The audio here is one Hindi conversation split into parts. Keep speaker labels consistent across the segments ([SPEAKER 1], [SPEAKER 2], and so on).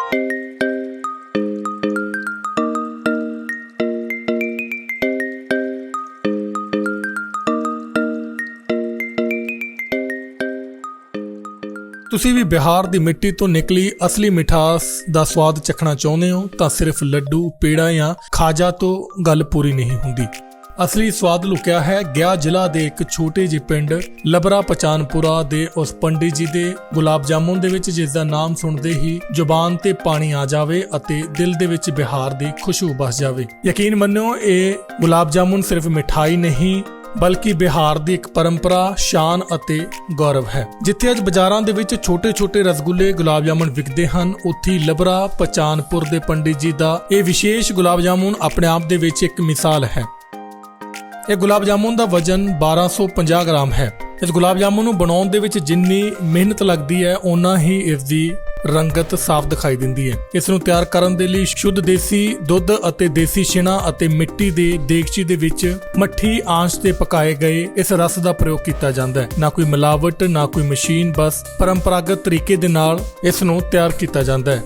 [SPEAKER 1] ਤੁਸੀਂ ਵੀ ਬਿਹਾਰ ਦੀ ਮਿੱਟੀ ਤੋਂ ਨਿਕਲੀ ਅਸਲੀ ਮਿਠਾਸ ਦਾ ਸਵਾਦ ਚੱਖਣਾ ਚਾਹੁੰਦੇ ਹੋ ਤਾਂ ਸਿਰਫ ਲੱਡੂ, ਪੇੜਾ ਜਾਂ ਖਾਜਾ ਤੋਂ ਗੱਲ ਪੂਰੀ ਨਹੀਂ ਹੁੰਦੀ। ਅਸਲੀ ਸਵਾਦ ਲੁਕਿਆ ਹੈ ਗਿਆ ਜ਼ਿਲ੍ਹਾ ਦੇ ਇੱਕ ਛੋਟੇ ਜਿਹੇ ਪਿੰਡ ਲਬਰਾ ਪਚਾਨਪੁਰਾ ਦੇ ਉਸ ਪੰਡਿਤ ਜੀ ਦੇ ਗੁਲਾਬ ਜਾਮੁਨ ਦੇ ਵਿੱਚ, ਜਿਸ ਦਾ ਨਾਮ ਸੁਣਦੇ ਹੀ ਜ਼ੁਬਾਨ ਤੇ ਪਾਣੀ ਆ ਜਾਵੇ ਅਤੇ ਦਿਲ ਦੇ ਵਿੱਚ ਬਿਹਾਰ ਦੀ ਖੁਸ਼ਬੂ ਵਸ ਜਾਵੇ। ਯਕੀਨ ਮੰਨੋ, ਇਹ ਗੁਲਾਬ ਜਾਮੁਨ ਸਿਰਫ ਮਿਠਾਈ ਨਹੀਂ ਬਲਕਿ ਬਿਹਾਰ ਦੀ ਇੱਕ ਪਰੰਪਰਾ, ਸ਼ਾਨ ਅਤੇ ਗੌਰਵ ਹੈ। ਜਿੱਥੇ ਅੱਜ ਬਾਜ਼ਾਰਾਂ ਦੇ ਵਿੱਚ ਛੋਟੇ-ਛੋਟੇ ਰਸਗੁੱਲੇ, ਗੁਲਾਬ ਜਾਮੁਨ ਵਿਕਦੇ ਹਨ, ਉੱਥੇ ਲਬਰਾ ਪਚਾਨਪੁਰ ਦੇ ਪੰਡਿਤ ਜੀ ਦਾ ਇਹ ਵਿਸ਼ੇਸ਼ ਗੁਲਾਬ ਜਾਮੁਨ ਆਪਣੇ ਆਪ ਦੇ ਵਿੱਚ ਇੱਕ ਮਿਸਾਲ ਹੈ। ਇਹ ਗੁਲਾਬ ਜਾਮੁਨ ਦਾ ਵਜ਼ਨ 1250 ਗ੍ਰਾਮ ਹੈ। ਇਸ ਗੁਲਾਬ ਜਾਮੁਨ ਨੂੰ ਬਣਾਉਣ ਦੇ ਵਿੱਚ ਜਿੰਨੀ ਮਿਹਨਤ ਲੱਗਦੀ ਹੈ, ਓਨਾ ਹੀ ਇਸ ਦੀ ਰੰਗਤ ਸਾਫ਼ ਦਿਖਾਈ ਦਿੰਦੀ ਹੈ। ਇਸ ਨੂੰ ਤਿਆਰ ਕਰਨ ਦੇ ਲਈ ਸ਼ੁੱਧ ਦੇਸੀ ਦੁੱਧ ਅਤੇ ਦੇਸੀ ਛਿਣਾ ਅਤੇ ਮਿੱਟੀ ਦੇ ਦੇਗਚੀ ਦੇ ਵਿੱਚ ਮੱਠੀ ਆਂਚ ਤੇ ਪਕਾਏ ਗਏ ਇਸ ਰਸ ਦਾ ਪ੍ਰਯੋਗ ਕੀਤਾ ਜਾਂਦਾ ਹੈ। ਨਾ ਕੋਈ ਮਿਲਾਵਟ, ਨਾ ਕੋਈ ਮਸ਼ੀਨ, ਬਸ ਪਰੰਪਰਾਗਤ ਤਰੀਕੇ ਦੇ ਨਾਲ ਇਸ ਨੂੰ ਤਿਆਰ ਕੀਤਾ ਜਾਂਦਾ ਹੈ।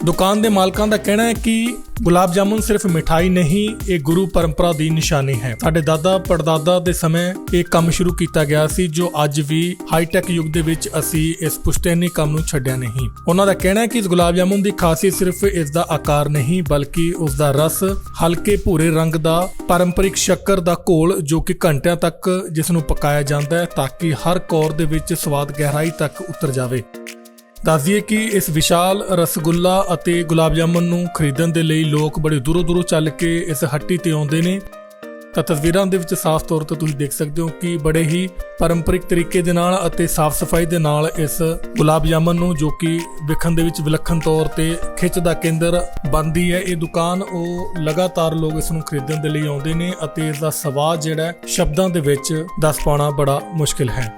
[SPEAKER 1] ਦੁਕਾਨ ਦੇ ਮਾਲਕਾਂ ਦਾ ਕਹਿਣਾ ਹੈ ਕਿ ਗੁਲਾਬ ਜਾਮੁਨ ਸਿਰਫ ਮਿਠਾਈ ਨਹੀਂ, ਇਹ ਗੁਰੂ ਪਰੰਪਰਾ ਦੀ ਨਿਸ਼ਾਨੀ ਹੈ। ਸਾਡੇ ਦਾਦਾ ਪੜਦਾਦਾ ਦੇ ਸਮੇਂ ਇਹ ਕੰਮ ਸ਼ੁਰੂ ਕੀਤਾ ਗਿਆ ਸੀ, ਜੋ ਅੱਜ ਵੀ ਹਾਈਟੈਕ ਯੁੱਗ ਦੇ ਵਿੱਚ ਅਸੀਂ ਇਸ ਪੁਸ਼ਤੈਨੀ ਕੰਮ ਨੂੰ ਛੱਡਿਆ ਨਹੀਂ। ਉਹਨਾਂ ਦਾ ਕਹਿਣਾ ਹੈ ਕਿ ਇਸ ਗੁਲਾਬ ਜਾਮੁਨ ਦੀ ਖਾਸੀਅਤ ਸਿਰਫ ਇਸ ਦਾ ਆਕਾਰ ਨਹੀਂ ਬਲਕਿ ਉਸ ਦਾ ਰਸ, ਹਲਕੇ ਭੂਰੇ ਰੰਗ ਦਾ ਪਾਰੰਪਰਿਕ ਸ਼ੱਕਰ ਦਾ ਘੋਲ ਜੋ ਕਿ ਘੰਟਿਆਂ ਤੱਕ ਜਿਸ ਨੂੰ ਪਕਾਇਆ ਜਾਂਦਾ ਹੈ ਤਾਂ ਕਿ ਹਰ ਕੌਰ ਦੇ ਵਿੱਚ ਸਵਾਦ ਗਹਿਰਾਈ ਤੱਕ ਉਤਰ ਜਾਵੇ। ਦੱਸ ਦਈਏ ਕਿ ਇਸ ਵਿਸ਼ਾਲ ਰਸਗੁੱਲਾ ਅਤੇ ਗੁਲਾਬ ਜਾਮੁਨ ਨੂੰ ਖਰੀਦਣ ਦੇ ਲਈ ਲੋਕ ਬੜੇ ਦੂਰੋਂ ਚੱਲ ਕੇ ਇਸ ਹੱਟੀ ਤੇ ਆਉਂਦੇ ਨੇ। ਤਾਂ ਤਸਵੀਰਾਂ ਦੇ ਵਿੱਚ ਸਾਫ਼ ਤੌਰ ਤੇ ਤੁਸੀਂ ਦੇਖ ਸਕਦੇ ਹੋ ਕਿ ਬੜੇ ਹੀ ਪਾਰੰਪਰਿਕ ਤਰੀਕੇ ਦੇ ਨਾਲ ਅਤੇ ਸਾਫ਼ ਸਫਾਈ ਦੇ ਨਾਲ ਇਸ ਗੁਲਾਬ ਜਾਮੁਨ ਨੂੰ, ਜੋ ਕਿ ਵਿਖਣ ਦੇ ਵਿੱਚ ਵਿਲੱਖਣ ਤੌਰ ਤੇ ਖਿੱਚ ਦਾ ਕੇਂਦਰ ਬਣਦੀ ਹੈ ਇਹ ਦੁਕਾਨ, ਉਹ ਲਗਾਤਾਰ ਲੋਕ ਇਸ ਨੂੰ ਖਰੀਦਣ ਦੇ ਲਈ ਆਉਂਦੇ ਨੇ ਅਤੇ ਇਸ ਦਾ ਸਵਾਦ ਜਿਹੜਾ ਸ਼ਬਦਾਂ ਦੇ ਵਿੱਚ ਦੱਸ ਪਾਉਣਾ ਬੜਾ ਮੁਸ਼ਕਿਲ ਹੈ।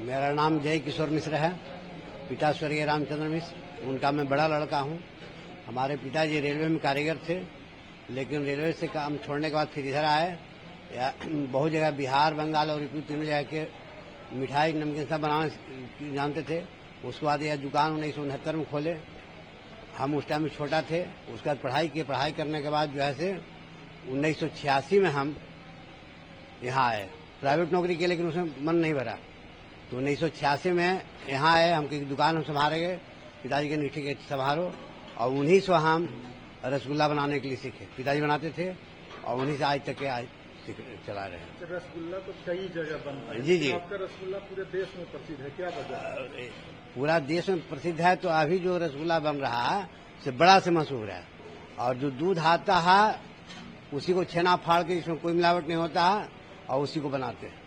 [SPEAKER 2] मेरा नाम जय किशोर मिश्र है। पिता स्वर्गीय रामचंद्र मिश्र, उनका मैं बड़ा लड़का हूँ। हमारे पिताजी रेलवे में कारीगर थे, लेकिन रेलवे से काम छोड़ने के बाद फिर इधर आए। बहुत जगह बिहार, बंगाल और यूपी तीनों जगह के मिठाई नमकीन सब बनाना जानते थे। उसके बाद यह दुकान 1969 में खोले। हम उस टाइम में छोटा थे। उसके बाद पढ़ाई करने के बाद जो है से 1986 में हम यहाँ आए प्राइवेट नौकरी के, लेकिन उसमें मन नहीं भरा। तो 1986 में यहाँ आए। हम की दुकान हम संभाले गए, पिताजी के नीचे के संभालो, और उन्हीं से हम रसगुल्ला बनाने के लिए सीखे। पिताजी बनाते थे और उन्हीं से आज तक के आज चला रहे हैं।
[SPEAKER 3] रसगुल्ला तो कई जगह बनता है।
[SPEAKER 2] जी जी,
[SPEAKER 3] आपका रसगुल्ला पूरे देश में प्रसिद्ध है, क्या वजह?
[SPEAKER 2] पूरा देश में प्रसिद्ध है। तो अभी जो रसगुल्ला बन रहा है से बड़ा से मशहूर है, और जो दूध आता है उसी को छेना फाड़ के, इसमें कोई मिलावट नहीं होता है, और उसी को बनाते हैं।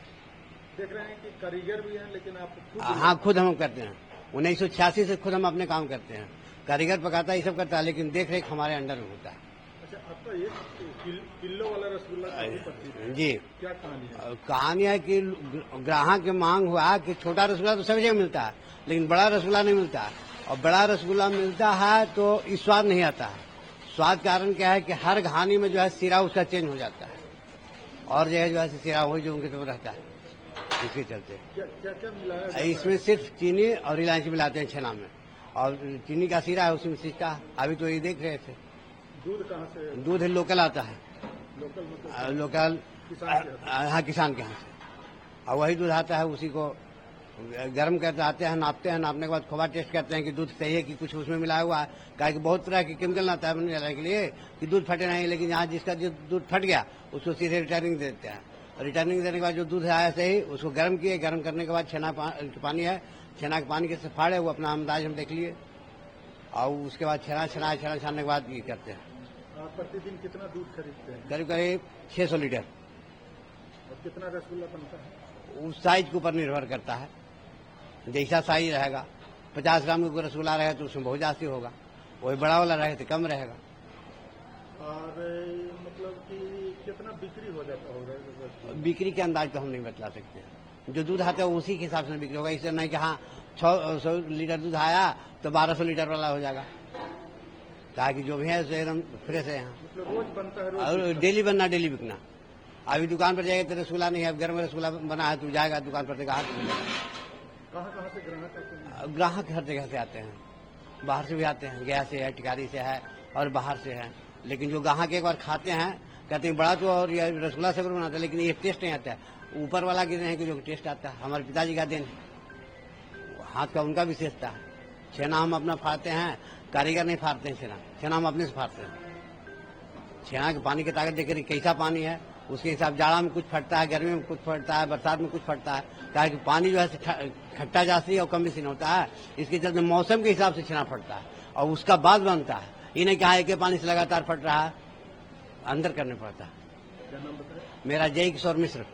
[SPEAKER 3] देख रहे हैं कि कारीगर भी हैं, लेकिन आप खुद?
[SPEAKER 2] हाँ, खुद हम करते हैं। 1986 से खुद हम अपने काम करते हैं। कारीगर पकाता है, ये सब करता है, लेकिन देख रेख हमारे अंडर में होता है।
[SPEAKER 3] अच्छा, आपका ये किलो वाला रसगुल्ला काफी प्रसिद्ध है।
[SPEAKER 2] जी,
[SPEAKER 3] क्या कहानी है?
[SPEAKER 2] कहानी है कि ग्राहक की मांग हुआ कि छोटा रसगुल्ला तो सभी जगह मिलता है, लेकिन बड़ा रसगुल्ला नहीं मिलता है। और बड़ा रसगुल्ला मिलता है तो इस स्वाद नहीं आता है। स्वाद कारण क्या है कि हर घानी में जो है सिरा उसका चेंज हो जाता है, और जो है सिरा वही जो उनके तरफ रहता है। इसके चलते
[SPEAKER 3] क्या मिलाया?
[SPEAKER 2] इसमें सिर्फ चीनी और इलायची मिलाते हैं छेना में, और चीनी का सीरा है, उसी में सिस्टा। अभी तो ये देख रहे थे।
[SPEAKER 3] दूध कहाँ से?
[SPEAKER 2] दूध लोकल आता है।
[SPEAKER 3] लोकल मतलब
[SPEAKER 2] लोकल
[SPEAKER 3] किसान के?
[SPEAKER 2] हाँ, किसान के यहाँ से, और वही दूध आता है, उसी को गर्म करते आते हैं, नापते हैं, नापने के बाद खोवा टेस्ट करते हैं कि दूध सही है कि कुछ उसमें मिलाया हुआ है। काहे कि बहुत तरह के केमिकल आता है बनाने के लिए कि दूध फटे नहीं, लेकिन यहाँ जिसका जो दूध फट गया उसको सीधे रिटर्निंग देते हैं। रिटर्निंग देने के बाद जो दूध आया सही उसको गर्म किए, गर्म करने के बाद छेना पानी है, छेना के पानी कैसे फाड़े वो अपना अंदाज हम देख लिए, और उसके बाद छेना छानने के बाद ये करते हैं।
[SPEAKER 3] आप प्रतिदिन कितना दूध खरीदते हैं
[SPEAKER 2] करीब करीब 600 लीटर।
[SPEAKER 3] और कितना रसगुल्ला बनता है?
[SPEAKER 2] उस साइज के ऊपर निर्भर करता है, जैसा साइज रहेगा। 50 ग्राम का रसगुल्ला रहेगा तो उसमें बहुत जास्ती होगा, वही बड़ा वाला रहे तो कम रहेगा।
[SPEAKER 3] और मतलब कि कितना बिक्री हो जाता होगा?
[SPEAKER 2] बिक्री के अंदाज तो हम नहीं बतला सकते, जो दूध आता है उसी के हिसाब से बिक्री होगा। इससे नहीं कि हाँ 600 लीटर दूध आया तो 1200 लीटर वाला हो जाएगा, ताकि जो भी है उसे एकदम फ्रेश है यहाँ।
[SPEAKER 3] मतलब रोज बनता है? रोज
[SPEAKER 2] और डेली बनना डेली बिकना। अभी दुकान पर जाएगा तो रसगुल्ला नहीं है, गर्म रसगुल्ला बना है तो जाएगा दुकान पर देखा।
[SPEAKER 3] कहाँ से ग्राहक आते हैं?
[SPEAKER 2] ग्राहक हर जगह से आते हैं, बाहर से भी आते हैं, गया से है, टिकारी से है और बाहर से है। लेकिन जो ग्राहक एक बार खाते हैं कहते हैं बड़ा तो और ये रसगुल्ला से बनाता है, लेकिन ये टेस्ट नहीं आता है। ऊपर वाला गिरने है कि जो टेस्ट आता है, हमारे पिताजी का देन है, हाथ का उनका विशेषता है। छेना हम अपना फाड़ते हैं, कारीगर नहीं फाड़ते हैं छेना, छेना हम अपने से फाड़ते हैं। छेना के पानी की ताकत देख कैसा पानी है उसके हिसाब, जाड़ा में कुछ फटता है, गर्मी में कुछ फटता है, बरसात में कुछ फटता है, ताकि पानी जो है खट्टा जाती है और कम भी होता है। इसके चलते मौसम के हिसाब से छेना फटता है और उसका बाद बनता है। ये नहीं कहा एक ही पानी से लगातार फट रहा है, अंदर करने पड़ता है।
[SPEAKER 3] क्या नाम बताएं?
[SPEAKER 2] मेरा जय किशोर मिश्र।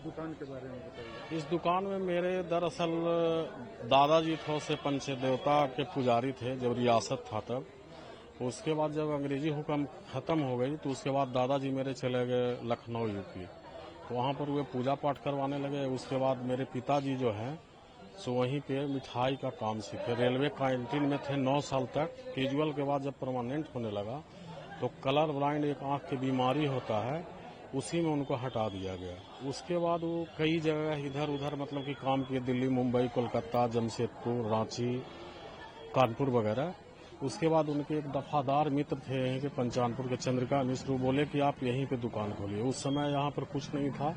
[SPEAKER 3] दुकान के बारे में बताइए।
[SPEAKER 4] इस दुकान में मेरे दरअसल दादाजी थे से पंच देवता के पुजारी थे जब रियासत था तब। उसके बाद जब अंग्रेजी हुक्म खत्म हो गई तो उसके बाद दादाजी मेरे चले गए लखनऊ यूपी, तो वहाँ पर वे पूजा पाठ करवाने लगे। उसके बाद मेरे पिताजी जो हैं सो वहीं पे मिठाई का काम सीखे। रेलवे कैंटीन में थे 9 साल तक। कैजुअल के बाद जब परमानेंट होने लगा तो कलर ब्लाइंड एक आँख की बीमारी होता है, उसी में उनको हटा दिया गया। उसके बाद वो कई जगह इधर उधर मतलब कि काम किए, दिल्ली, मुंबई, कोलकाता, जमशेदपुर, रांची, कानपुर वगैरह। उसके बाद उनके एक दफादार मित्र थे यहीं के पंचानपुर के चंद्रिका मिश्र, बोले कि आप यहीं पे दुकान खोलिए। उस समय यहाँ पर कुछ नहीं था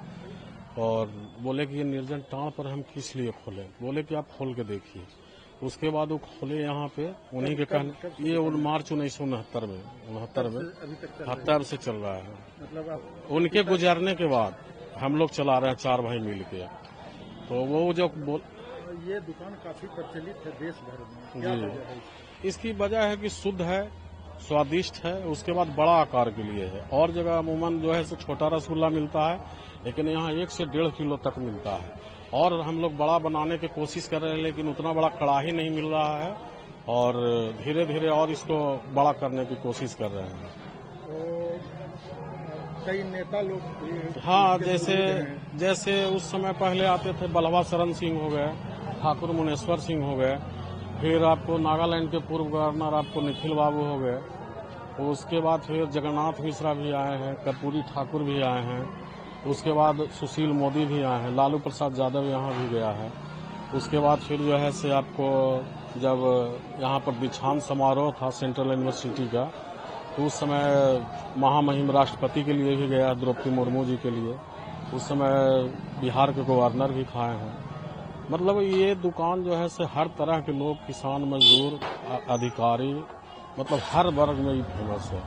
[SPEAKER 4] और बोले कि ये निर्जन टाण पर हम किस लिए खोलें, बोले कि आप खोल के देखिए। उसके बाद वो खोले यहाँ पे, उन्हीं के कहने, ये मार्च 1969 में 69 से चल रहा है।
[SPEAKER 3] मतलब आप
[SPEAKER 4] उनके गुजरने के बाद हम लोग चला रहे हैं 4 भाई मिल के। तो वो जो
[SPEAKER 3] ये दुकान काफी प्रचलित है देश भर में, क्या
[SPEAKER 4] जी,
[SPEAKER 3] वजह है?
[SPEAKER 4] इसकी वजह है कि शुद्ध है, स्वादिष्ट है, उसके बाद बड़ा आकार के लिए है। और जगह अमूमन जो है सो छोटा रसगुल्ला मिलता है, लेकिन यहाँ 1 से 1.5 किलो तक मिलता है। और हम लोग बड़ा बनाने की कोशिश कर रहे हैं, लेकिन उतना बड़ा कड़ाही नहीं मिल रहा है और धीरे धीरे और इसको बड़ा करने की कोशिश कर रहे हैं।
[SPEAKER 3] तो कई नेता लोग भी
[SPEAKER 4] हाँ,
[SPEAKER 3] इसके विरुद्ध हैं।
[SPEAKER 4] जैसे उस समय पहले आते थे बलवा शरण सिंह हो गए, ठाकुर मुनेश्वर सिंह हो गए, फिर आपको नागालैंड के पूर्व गवर्नर आपको निखिल बाबू हो गए, उसके बाद फिर जगन्नाथ मिश्रा भी आए हैं, कर्पूरी ठाकुर भी आए हैं, उसके बाद सुशील मोदी भी आए हैं, लालू प्रसाद यादव यहाँ भी गया है। उसके बाद फिर जो है से आपको जब यहाँ पर दीक्षांत समारोह था सेंट्रल यूनिवर्सिटी का, तो उस समय महामहिम राष्ट्रपति के लिए भी गया, द्रौपदी मुर्मू जी के लिए। उस समय बिहार के गवर्नर भी खाए हैं। मतलब ये दुकान जो है से हर तरह के लोग, किसान, मजदूर, अधिकारी, मतलब हर वर्ग में ही फेमस है।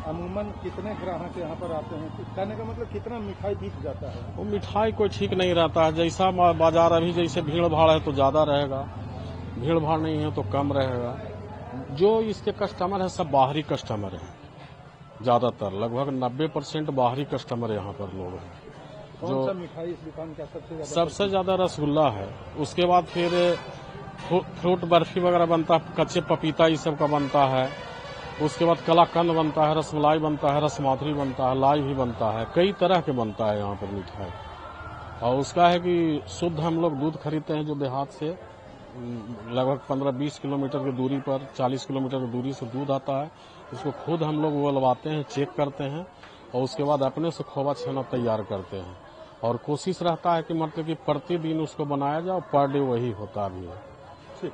[SPEAKER 3] अमूमन कितने ग्राहक यहाँ पर आते हैं? कहने का मतलब कितना मिठाई बिक जाता है?
[SPEAKER 4] वो मिठाई कोई ठीक नहीं रहता है। जैसा बाजार अभी जैसे भीड़ भाड़ है तो ज्यादा रहेगा, भीड़ भाड़ नहीं है तो कम रहेगा। जो इसके कस्टमर है सब बाहरी कस्टमर है, ज्यादातर लगभग 90% बाहरी कस्टमर यहाँ पर लोग हैं।
[SPEAKER 3] कौन सा मिठाई इस दुकान का
[SPEAKER 4] सबसे ज्यादा रसगुल्ला है। उसके बाद फिर फ्रूट बर्फी वगैरह बनता है, कच्चे पपीता ये सब का बनता है। उसके बाद कलाकंद बनता है, रसमलाई बनता है, रसमाधुरी बनता है, लाई भी बनता है, कई तरह के बनता है यहाँ पर मिठाई। और उसका है कि शुद्ध हम लोग दूध खरीदते हैं जो देहात से, लगभग 15-20 किलोमीटर की दूरी पर, 40 किलोमीटर की दूरी से दूध आता है। उसको खुद हम लोग उबलवाते हैं, चेक करते हैं और उसके बाद अपने से खोवा छेना तैयार करते हैं। और कोशिश रहता है कि मतलब कि प्रतिदिन उसको बनाया जाए, पर डे वही होता भी है।
[SPEAKER 3] ठीक।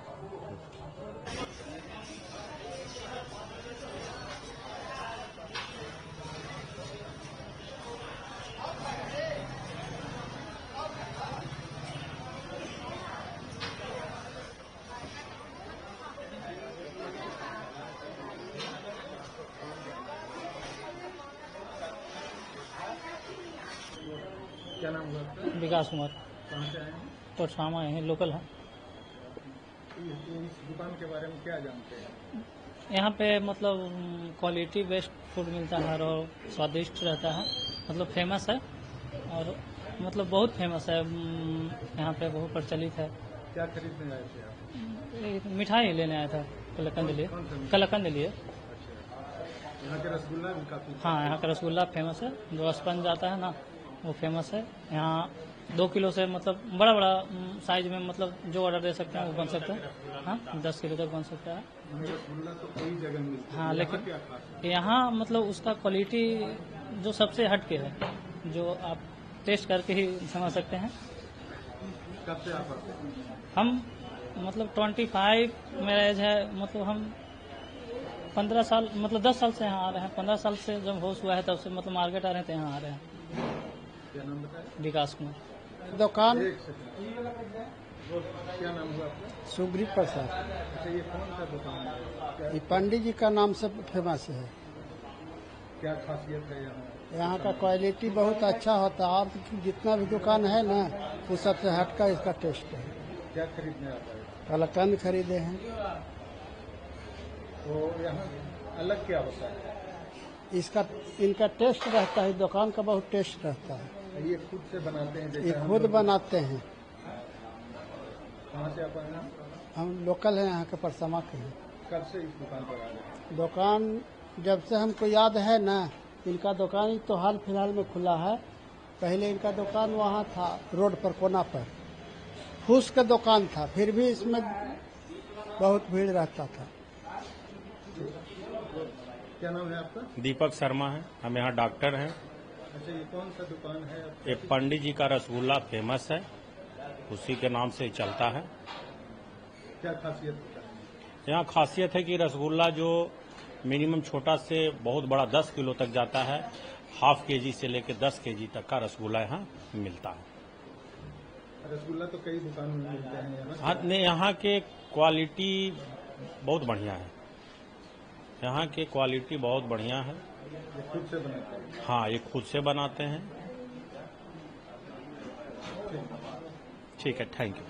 [SPEAKER 3] क्या नाम हुआ आपका?
[SPEAKER 5] विकास कुमार।
[SPEAKER 3] कहाँ से आए हैं?
[SPEAKER 5] तो शामा है, लोकल है।
[SPEAKER 3] इस दुकान के बारे में क्या जानते हैं?
[SPEAKER 5] यहाँ पे मतलब क्वालिटी बेस्ट फूड मिलता है और स्वादिष्ट रहता है, मतलब फेमस है और मतलब बहुत फेमस है, यहाँ पे बहुत प्रचलित है।
[SPEAKER 3] क्या खरीदने आए थे आप?
[SPEAKER 5] एक मिठाई लेने आया था, कलाकंद लिए।
[SPEAKER 3] कौन सा मिठाई?
[SPEAKER 5] कलाकंद लिए।
[SPEAKER 3] अच्छा, यहाँ के रसगुल्ला भी काफी।
[SPEAKER 5] हाँ, यहाँ का रसगुल्ला फेमस है, जो स्पंज आता है ना वो फेमस है। यहाँ 2 किलो से मतलब बड़ा बड़ा साइज में मतलब जो ऑर्डर दे सकते हैं वो बन सकता है। हाँ, 10 किलो तक बन सकता है।
[SPEAKER 3] रसगुल्ला तो कई जगह मिलता है।
[SPEAKER 5] हाँ, लेकिन
[SPEAKER 3] क्या खास है?
[SPEAKER 5] यहाँ मतलब उसका क्वालिटी जो सबसे हटके है, जो आप टेस्ट करके ही समझ सकते हैं।
[SPEAKER 3] कब से आप आते हैं?
[SPEAKER 5] हम मतलब 25 मेरा एज है, मतलब हम 15 साल मतलब 10 साल से यहाँ आ रहे हैं। 15 साल से जब होश हुआ है तब से मतलब मार्केट आ रहे थे, यहाँ आ रहे हैं।
[SPEAKER 3] क्या नाम बताया?
[SPEAKER 5] विकास कुमार।
[SPEAKER 6] दुकान
[SPEAKER 3] एक सेकंड। क्या नाम हुआ आपका?
[SPEAKER 6] सुग्रीव प्रसाद।
[SPEAKER 3] अच्छा, ये कौन सा दुकान है? क्या,
[SPEAKER 6] ये पंडित जी का नाम से फेमस है।
[SPEAKER 3] क्या खासियत है यहाँ?
[SPEAKER 6] यहाँ का क्वालिटी बहुत अच्छा होता है और जितना भी दुकान है ना वो सबसे हटका इसका टेस्ट है।
[SPEAKER 3] क्या खरीदने आता है?
[SPEAKER 6] कलाकंद खरीदे हैं।
[SPEAKER 3] तो यहाँ अलग क्या होता है?
[SPEAKER 6] इसका इनका टेस्ट रहता है, दुकान का बहुत टेस्ट रहता है।
[SPEAKER 3] ये खुद से बनाते हैं?
[SPEAKER 6] ये
[SPEAKER 3] जैसे हम
[SPEAKER 6] खुद
[SPEAKER 3] लोग-
[SPEAKER 6] बनाते हैं।
[SPEAKER 3] कहाँ से आप आए हैं?
[SPEAKER 6] हम लोकल हैं, यहाँ के परसमा के हैं।
[SPEAKER 3] कब से इस दुकान पर आ रहे हैं?
[SPEAKER 6] दुकान जब से हमको याद है ना, इनका दुकान ही तो हाल फिलहाल में खुला है। पहले इनका दुकान वहाँ था रोड पर, कोना पर फूस का दुकान था, फिर भी इसमें बहुत भीड़ रहता था।
[SPEAKER 3] क्या नाम है आपका?
[SPEAKER 7] दीपक शर्मा है, हम यहाँ डॉक्टर हैं।
[SPEAKER 3] अच्छा, ये कौन सा दुकान है?
[SPEAKER 7] ये पंडित जी का रसगुल्ला फेमस है, उसी के नाम से ही चलता है।
[SPEAKER 3] क्या खासियत होता है?
[SPEAKER 7] यहाँ खासियत है कि रसगुल्ला जो मिनिमम छोटा से बहुत बड़ा 10 किलो तक जाता है, हाफ केजी से लेकर 10 केजी तक का रसगुल्ला यहाँ मिलता है।
[SPEAKER 3] रसगुल्ला तो कई दुकान में मिलते हैं यहाँ।
[SPEAKER 7] हाँ, नहीं, यहाँ के क्वालिटी बहुत बढ़िया है। यहाँ के क्वालिटी बहुत बढ़िया है।
[SPEAKER 3] ये खुद से बनाते हैं?
[SPEAKER 7] हाँ, ये खुद से बनाते हैं। ठीक है, थैंक यू।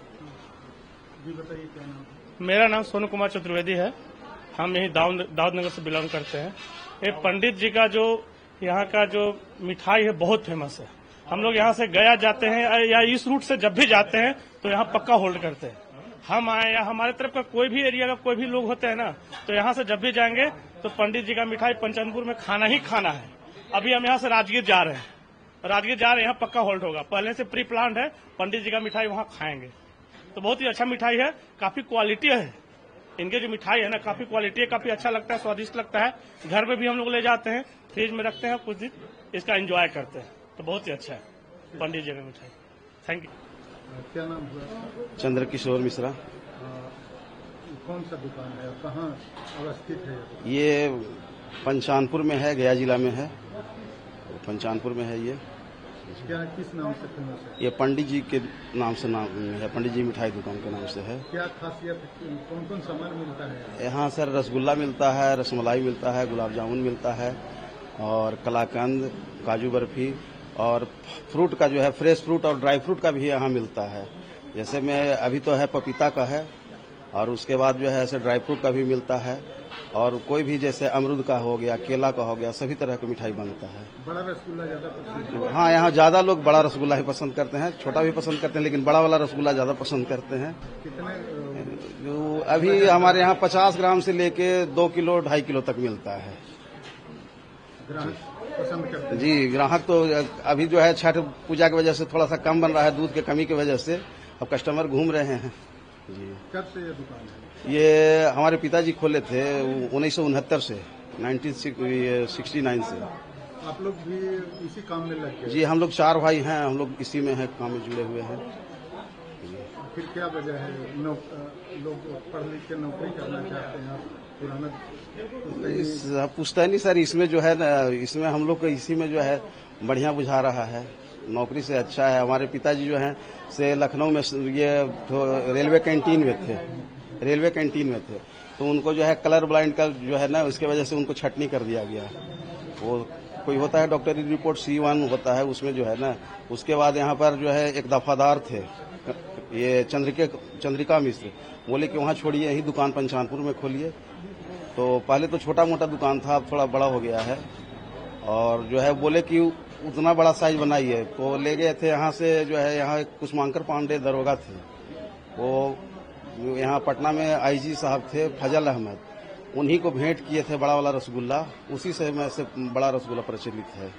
[SPEAKER 3] जी बताइए, क्या नाम है?
[SPEAKER 8] मेरा नाम सोनू कुमार चतुर्वेदी है। हम यही दाऊद नगर से बिलोंग करते हैं। ये पंडित जी का जो यहाँ का जो मिठाई है बहुत फेमस है। हम लोग यहाँ से गया जाते हैं या इस रूट से जब भी जाते हैं तो यहाँ पक्का होल्ड करते हैं। हम आए या हमारे तरफ का कोई भी एरिया का कोई भी लोग होते हैं ना, तो यहाँ से जब भी जाएंगे तो पंडित जी का मिठाई पंचनपुर में खाना ही खाना है। अभी हम यहाँ से राजगीर जा रहे हैं, यहाँ पक्का होल्ड होगा। पहले से प्री प्लान है, पंडित जी का मिठाई वहाँ खाएंगे। तो बहुत ही अच्छा मिठाई है, काफी क्वालिटी है। इनके जो मिठाई है ना काफी क्वालिटी है, काफी अच्छा लगता है, स्वादिष्ट लगता है। घर में भी हम लोग ले जाते हैं, फ्रिज में रखते हैं, कुछ दिन इसका एंजॉय करते हैं। तो बहुत ही अच्छा है पंडित जी का मिठाई। Thank you.
[SPEAKER 3] क्या नाम हुआ आपका?
[SPEAKER 2] चंद्र किशोर मिश्रा।
[SPEAKER 3] कौन सा दुकान है और कहाँ अवस्थित है?
[SPEAKER 2] ये पंचानपुर में है, गया जिला में है। पंचानपुर में है ये।
[SPEAKER 3] क्या किस नाम से फेमस है?
[SPEAKER 2] ये पंडित जी के नाम से नाम है, पंडित जी मिठाई दुकान के नाम से है।
[SPEAKER 3] क्या खासियत, कौन कौन सामान मिलता है?
[SPEAKER 2] यहाँ सर रसगुल्ला मिलता है, रसमलाई मिलता है, गुलाब जामुन मिलता है और कलाकंद, काजू बर्फी और फ्रूट का जो है फ्रेश फ्रूट और ड्राई फ्रूट का भी यहाँ मिलता है। जैसे में अभी तो है पपीता का है और उसके बाद जो है ऐसे ड्राई फ्रूट का भी मिलता है और कोई भी जैसे अमरूद का हो गया, केला का हो गया, सभी तरह की मिठाई बनता है।
[SPEAKER 3] बड़ा रसगुल्ला ज्यादा पसंद है?
[SPEAKER 2] हाँ, यहाँ ज्यादा लोग बड़ा रसगुल्ला ही पसंद करते हैं, छोटा भी पसंद करते हैं लेकिन बड़ा वाला रसगुल्ला ज्यादा पसंद करते हैं।
[SPEAKER 3] कितने
[SPEAKER 2] जो अभी हमारे यहाँ 50 ग्राम से लेके 2 किलो 2.5 किलो तक मिलता है।
[SPEAKER 3] ग्राहक पसंद करते हैं?
[SPEAKER 2] जी, ग्राहक तो अभी जो है छठ पूजा की वजह से थोड़ा सा कम बन रहा है, दूध की कमी की वजह से अब कस्टमर घूम रहे हैं। जी,
[SPEAKER 3] कब से ये दुकान है?
[SPEAKER 2] ये हमारे पिताजी खोले थे 1969 से, 1969 से।
[SPEAKER 3] आप लोग भी इसी काम में लग गए?
[SPEAKER 2] जी, हम लोग 4 भाई हैं, हम लोग इसी में है, काम में जुड़े हुए हैं।
[SPEAKER 3] फिर क्या वजह है लोग पढ़ लिख के नौकरी करना चाहते हैं? पुराना
[SPEAKER 2] पूछता नहीं सर, इसमें जो है ना, इसमें हम लोग को इसी में जो है बढ़िया बुझा रहा है, नौकरी से अच्छा है। हमारे पिताजी जो हैं से लखनऊ में ये रेलवे कैंटीन में थे, तो उनको जो है कलर ब्लाइंड का जो है ना, उसके वजह से उनको छटनी कर दिया गया। वो कोई होता है डॉक्टरी रिपोर्ट C1 होता है, उसमें जो है ना, उसके बाद यहाँ पर जो है एक दफादार थे, ये चंद्रिका मिश्र, बोले कि वहाँ छोड़िए, यही दुकान पंचानपुर में खोलिए। तो पहले तो छोटा मोटा दुकान था, अब थोड़ा बड़ा हो गया है, और जो है बोले कि उतना बड़ा साइज बनाइए। तो ले गए थे यहाँ से, जो है यहाँ कुसुमांकर पांडे दरोगा थे, वो यहाँ पटना में IG साहब थे फजल अहमद, उन्हीं को भेंट किए थे बड़ा वाला रसगुल्ला, उसी से में से बड़ा रसगुल्ला प्रचलित है।